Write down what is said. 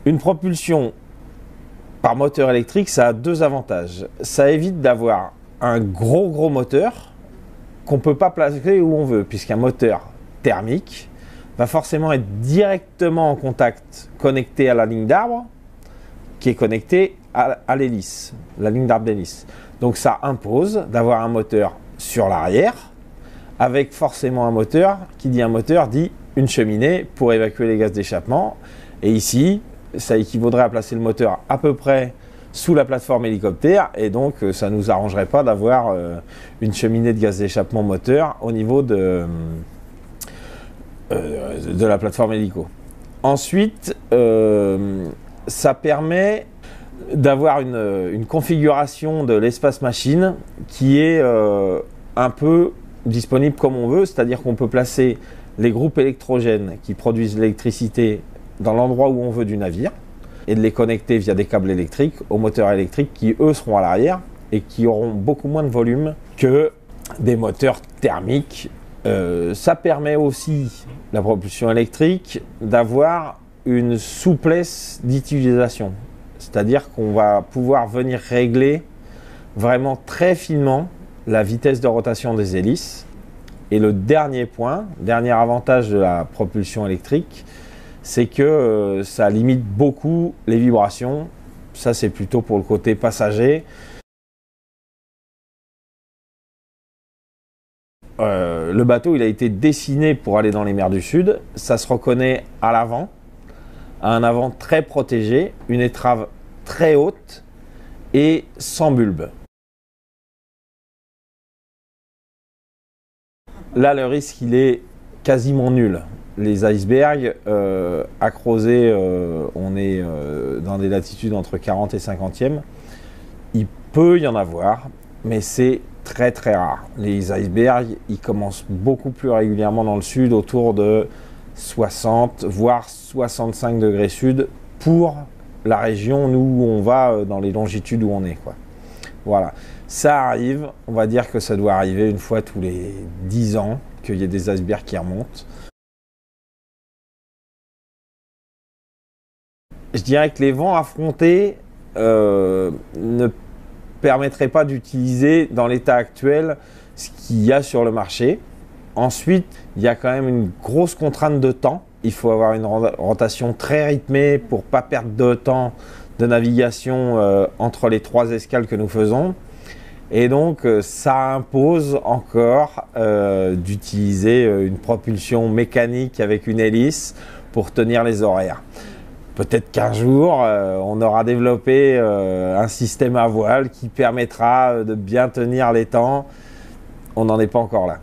Une propulsion par moteur électrique, ça a deux avantages. Ça évite d'avoir un gros moteur qu'on ne peut pas placer où on veut, puisqu'un moteur thermique va forcément être directement en contact, connecté à la ligne d'arbre, qui est connectée à l'hélice, la ligne d'arbre d'hélice. Donc ça impose d'avoir un moteur sur l'arrière, avec forcément un moteur, qui dit un moteur dit une cheminée pour évacuer les gaz d'échappement. Et ici, ça équivaudrait à placer le moteur à peu près sous la plateforme hélicoptère, et donc ça ne nous arrangerait pas d'avoir une cheminée de gaz d'échappement moteur au niveau de la plateforme hélico. Ensuite, ça permet d'avoir une configuration de l'espace machine qui est un peu disponible comme on veut, c'est-à-dire qu'on peut placer les groupes électrogènes qui produisent l'électricité dans l'endroit où on veut du navire et de les connecter via des câbles électriques aux moteurs électriques qui eux seront à l'arrière et qui auront beaucoup moins de volume que des moteurs thermiques. Ça permet aussi, la propulsion électrique, d'avoir une souplesse d'utilisation, c'est-à-dire qu'on va pouvoir venir régler vraiment très finement la vitesse de rotation des hélices. Et le dernier point, dernier avantage de la propulsion électrique, c'est que ça limite beaucoup les vibrations. Ça, c'est plutôt pour le côté passager. Le bateau, il a été dessiné pour aller dans les mers du Sud. Ça se reconnaît à l'avant, à un avant très protégé, une étrave très haute et sans bulbe. Là, le risque, il est quasiment nul. Les icebergs, à creuser, on est dans des latitudes entre 40 et 50e. Il peut y en avoir, mais c'est très rare. Les icebergs, ils commencent beaucoup plus régulièrement dans le sud, autour de 60, voire 65 degrés sud, pour la région, nous, où on va, dans les longitudes où on est, quoi. Voilà. Ça arrive, on va dire que ça doit arriver une fois tous les 10 ans, qu'il y ait des icebergs qui remontent. Je dirais que les vents affrontés ne permettraient pas d'utiliser dans l'état actuel ce qu'il y a sur le marché. Ensuite, il y a quand même une grosse contrainte de temps. Il faut avoir une rotation très rythmée pour ne pas perdre de temps de navigation entre les 3 escales que nous faisons. Et donc, ça impose encore d'utiliser une propulsion mécanique avec une hélice pour tenir les horaires. Peut-être qu'un jour, on aura développé un système à voile qui permettra de bien tenir les temps. On n'en est pas encore là.